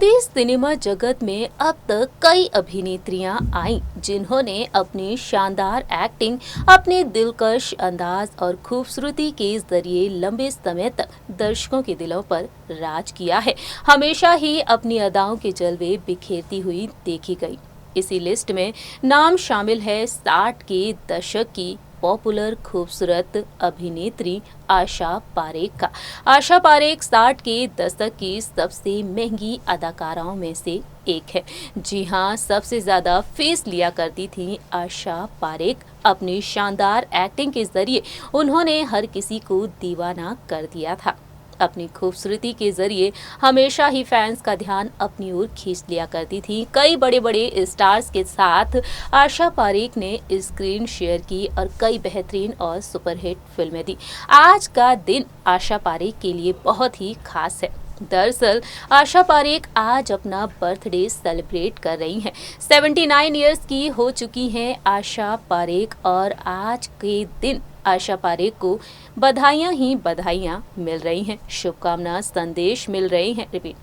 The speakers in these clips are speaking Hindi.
हिंदी सिनेमा जगत में अब तक कई अभिनेत्रियां आईं जिन्होंने अपनी शानदार एक्टिंग, अपने दिलकश अंदाज और खूबसूरती के जरिए लंबे समय तक दर्शकों के दिलों पर राज किया है। हमेशा ही अपनी अदाओं के जलवे बिखेरती हुई देखी गई। इसी लिस्ट में नाम शामिल है 60 के दशक की पॉपुलर खूबसूरत अभिनेत्री आशा पारेख का। आशा पारेख 60 के दशक की सबसे महंगी अदाकाराओं में से एक है। जी हाँ, सबसे ज्यादा फीस लिया करती थी आशा पारेख। अपनी शानदार एक्टिंग के जरिए उन्होंने हर किसी को दीवाना कर दिया था। अपनी खूबसूरती के जरिए हमेशा ही फैंस का ध्यान अपनी ओर खींच लिया करती थी। कई बड़े बड़े स्टार्स के साथ आशा पारेख ने स्क्रीन शेयर की और कई बेहतरीन और सुपरहिट फिल्में दी। आज का दिन आशा पारेख के लिए बहुत ही खास है। दरअसल आशा पारेख आज अपना बर्थडे सेलिब्रेट कर रही हैं। 79 इयर्स की हो चुकी हैं आशा पारेख और आज के दिन आशा पारेख को बधाइयां ही बधाइयां मिल रही हैं, शुभकामना संदेश मिल रहे हैं। रिपीट।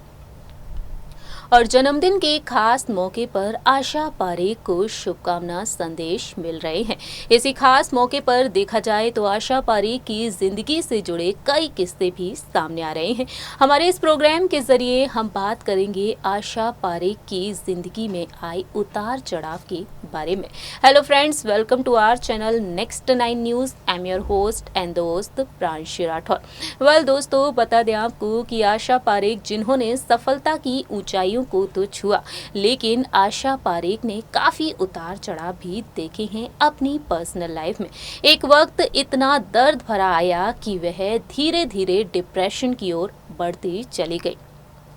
और जन्मदिन के खास मौके पर आशा पारेख को शुभकामना संदेश मिल रहे हैं। इसी खास मौके पर देखा जाए तो आशा पारेख की जिंदगी से जुड़े कई किस्से भी सामने आ रहे हैं। हमारे इस प्रोग्राम के जरिए हम बात करेंगे आशा पारेख की जिंदगी में आए उतार चढ़ाव के बारे में। Hello friends, welcome to our channel next 9 news. I am your host and दोस्त प्रांशी राठौर। वेल दोस्तों, बता दें आपको कि आशा पारेख जिन्होंने सफलता की ऊंचाइयों को तो छुआ, लेकिन आशा पारेख ने काफी उतार चढ़ाव भी देखे हैं अपनी पर्सनल लाइफ में। एक वक्त इतना दर्द भरा आया कि वह धीरे धीरे डिप्रेशन की ओर बढ़ती चली गई।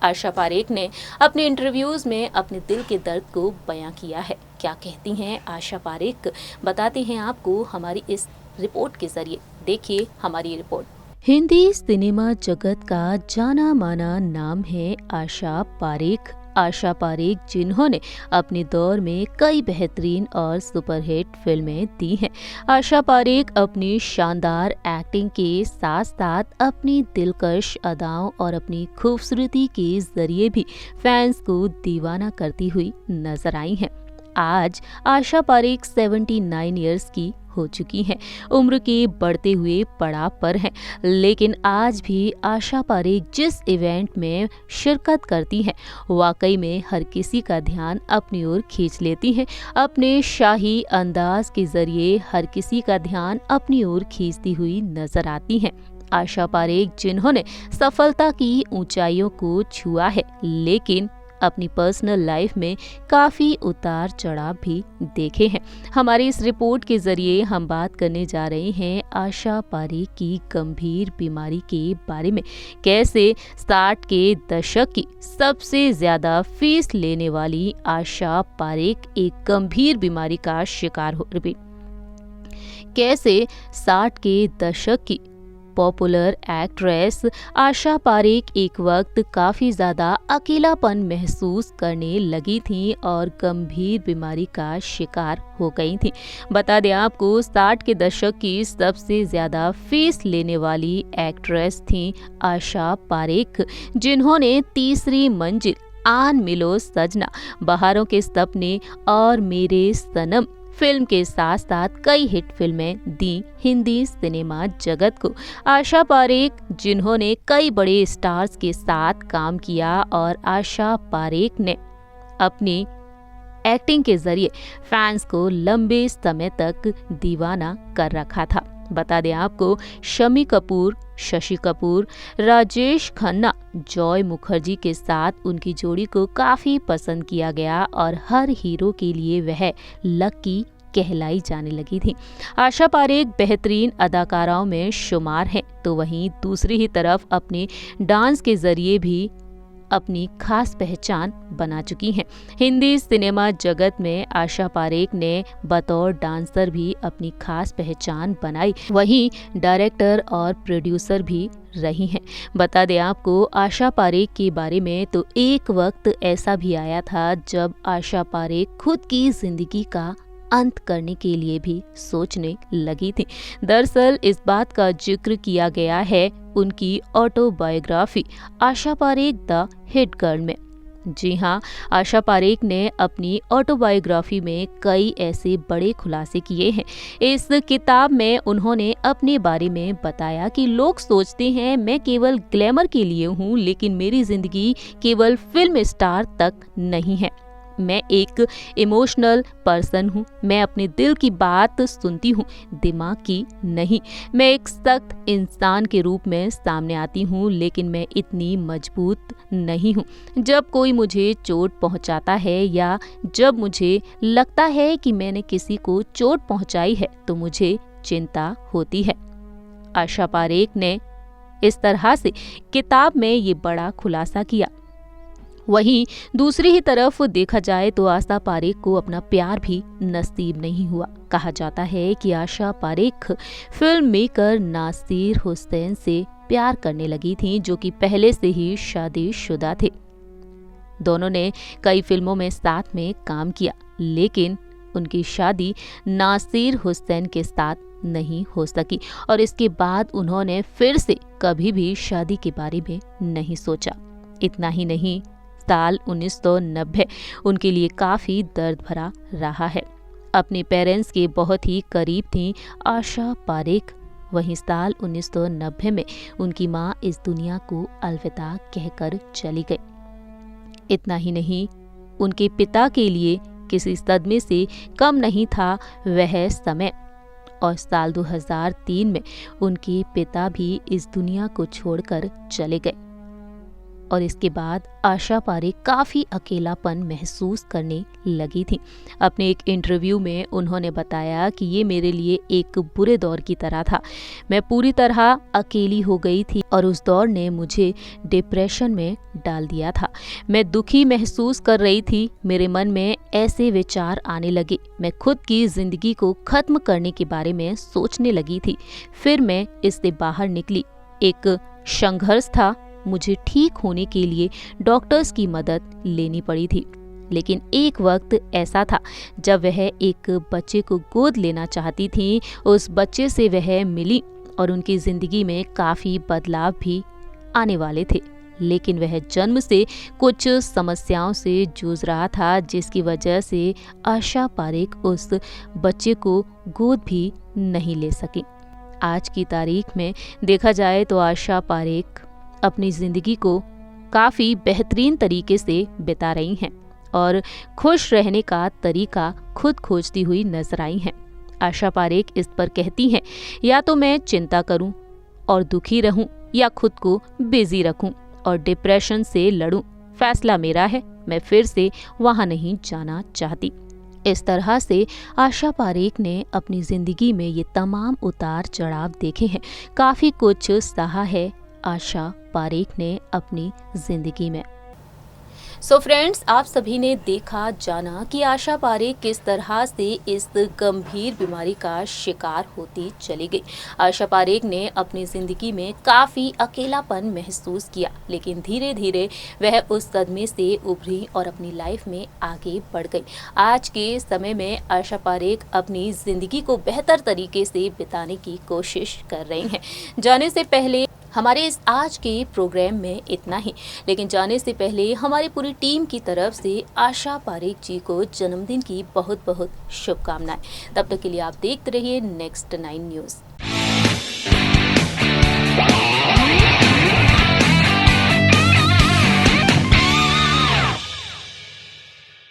आशा पारेख ने अपने इंटरव्यूज में अपने दिल के दर्द को बयां किया है। क्या कहती हैं आशा पारेख, बताते हैं आपको हमारी इस रिपोर्ट के जरिए। देखिए हमारी रिपोर्ट। हिंदी सिनेमा जगत का जाना माना नाम है आशा पारेख। आशा पारेख जिन्होंने अपने दौर में कई बेहतरीन और सुपरहिट फिल्में दी हैं। आशा पारेख अपनी शानदार एक्टिंग के साथ साथ अपनी दिलकश अदाओं और अपनी खूबसूरती के जरिए भी फैंस को दीवाना करती हुई नजर आई हैं। आज आशा पारेख 79 इयर्स की हो चुकी हैं। उम्र के बढ़ते हुए पड़ाव पर हैं, लेकिन आज भी आशा पारेख जिस इवेंट में शिरकत करती हैं, वाकई में हर किसी का ध्यान अपनी ओर खींच लेती हैं। अपने शाही अंदाज के जरिए हर किसी का ध्यान अपनी ओर खींचती हुई नजर आती हैं। आशा पारेख जिन्होंने सफलता की ऊंचाइयों को छुआ है, लेकिन अपनी पर्सनल लाइफ में काफी उतार चढ़ाव भी देखे हैं। हमारी इस रिपोर्ट के जरिए हम बात करने जा रहे हैं आशा पारेख की गंभीर बीमारी के बारे में। कैसे 60 के दशक की सबसे ज्यादा फीस लेने वाली आशा पारेख एक गंभीर बीमारी का शिकार हो रही। कैसे 60 के दशक की पॉपुलर एक्ट्रेस आशा पारेख एक वक्त काफी ज्यादा अकेलापन महसूस करने लगी थी और गंभीर बीमारी का शिकार हो गई थी। बता दें आपको 60 के दशक की सबसे ज्यादा फीस लेने वाली एक्ट्रेस थी आशा पारेख, जिन्होंने तीसरी मंजिल, आन मिलो सजना, बहारों के सपने और मेरे सनम फिल्म के साथ साथ कई हिट फिल्में दी हिंदी सिनेमा जगत को। आशा पारेख जिन्होंने कई बड़े स्टार्स के साथ काम किया और आशा पारेख ने अपनी एक्टिंग के जरिए फैंस को लंबे समय तक दीवाना कर रखा था। बता दें आपको, शम्मी कपूर, शशि कपूर, राजेश खन्ना, जॉय मुखर्जी के साथ उनकी जोड़ी को काफी पसंद किया गया और हर हीरो के लिए वह लकी कहलाई जाने लगी थी। आशा पारेख बेहतरीन अदाकाराओं में शुमार हैं, तो वहीं दूसरी ही तरफ अपने डांस के जरिए भी अपनी खास पहचान बना चुकी हैं। हिंदी सिनेमा जगत में आशा पारेख ने बतौर डांसर भी अपनी खास पहचान बनाई, वहीं डायरेक्टर और प्रोड्यूसर भी रही हैं। बता दें आपको आशा पारेख के बारे में तो एक वक्त ऐसा भी आया था जब आशा पारेख खुद की जिंदगी का अंत करने के लिए भी सोचने लगी थी। दरअसल इस बात का जिक्र किया गया है उनकी autobiography Asha Parekh the hit girl में। जी हाँ, आशा पारेख ने अपनी ऑटोबायोग्राफी में कई ऐसे बड़े खुलासे किए हैं। इस किताब में उन्होंने अपने बारे में बताया कि लोग सोचते हैं मैं केवल ग्लैमर के लिए हूँ, लेकिन मेरी जिंदगी केवल फिल्म स्टार तक नहीं है। मैं एक इमोशनल पर्सन हूँ। मैं अपने दिल की बात सुनती हूँ, दिमाग की नहीं। मैं एक सख्त इंसान के रूप में सामने आती हूँ, लेकिन मैं इतनी मजबूत नहीं हूँ। जब कोई मुझे चोट पहुँचाता है या जब मुझे लगता है कि मैंने किसी को चोट पहुँचाई है तो मुझे चिंता होती है। आशा पारेख ने इस तरह से किताब में ये बड़ा खुलासा किया। वहीं दूसरी ही तरफ देखा जाए तो आशा पारेख को अपना प्यार भी नसीब नहीं हुआ। कहा जाता है कि आशा पारेख फिल्म मेकर नासिर हुसैन से प्यार करने लगी थी, जो कि पहले से ही शादीशुदा थे। दोनों ने कई फिल्मों में साथ में काम किया, लेकिन उनकी शादी नासिर हुसैन के साथ नहीं हो सकी और इसके बाद उन्होंने फिर से कभी भी शादी के बारे में नहीं सोचा। इतना ही नहीं, साल 1990 उनके लिए काफी दर्द भरा रहा है। अपने पेरेंट्स के बहुत ही करीब थी आशा पारेख। वहीं साल 1990 में उनकी मां इस दुनिया को अलविदा कहकर चली गई। इतना ही नहीं, उनके पिता के लिए किसी सदमे से कम नहीं था वह समय, और साल 2003 में उनके पिता भी इस दुनिया को छोड़कर चले गए। और इसके बाद आशा पारेख काफ़ी अकेलापन महसूस करने लगी थी। अपने एक इंटरव्यू में उन्होंने बताया कि ये मेरे लिए एक बुरे दौर की तरह था। मैं पूरी तरह अकेली हो गई थी और उस दौर ने मुझे डिप्रेशन में डाल दिया था। मैं दुखी महसूस कर रही थी। मेरे मन में ऐसे विचार आने लगे। मैं खुद की ज़िंदगी को ख़त्म करने के बारे में सोचने लगी थी। फिर मैं इससे बाहर निकली। एक संघर्ष था। मुझे ठीक होने के लिए डॉक्टर्स की मदद लेनी पड़ी थी, लेकिन एक वक्त ऐसा था जब वह एक बच्चे को गोद लेना चाहती थी। उस बच्चे से वह मिली और उनकी ज़िंदगी में काफ़ी बदलाव भी आने वाले थे, लेकिन वह जन्म से कुछ समस्याओं से जूझ रहा था, जिसकी वजह से आशा पारेख उस बच्चे को गोद भी नहीं ले सकी। आज की तारीख में देखा जाए तो आशा पारेख अपनी ज़िंदगी को काफ़ी बेहतरीन तरीके से बिता रही हैं और खुश रहने का तरीका खुद खोजती हुई नजर आई हैं। आशा पारेख इस पर कहती हैं, या तो मैं चिंता करूं और दुखी रहूं या खुद को बिजी रखूं और डिप्रेशन से लड़ूं। फैसला मेरा है। मैं फिर से वहां नहीं जाना चाहती। इस तरह से आशा पारेख ने अपनी ज़िंदगी में ये तमाम उतार चढ़ाव देखे हैं। काफ़ी कुछ सहा है आशा पारेख ने अपनी जिंदगी में। सो फ्रेंड्स, आप सभी ने देखा जाना कि आशा पारेख किस तरह से इस गंभीर बीमारी का शिकार होती चली गई। आशा पारेख ने अपनी ज़िंदगी में काफ़ी अकेलापन महसूस किया, लेकिन धीरे धीरे वह उस सदमे से उभरी और अपनी लाइफ में आगे बढ़ गई। आज के समय में आशा पारेख अपनी ज़िंदगी को बेहतर तरीके से बिताने की कोशिश कर रही हैं। जाने से पहले हमारे इस आज के प्रोग्राम में इतना ही, लेकिन जाने से पहले हमारी पूरी टीम की तरफ से आशा पारेख जी को जन्मदिन की बहुत बहुत शुभकामनाएं। तब तक के लिए आप देखते रहिए नेक्स्ट 9 न्यूज़।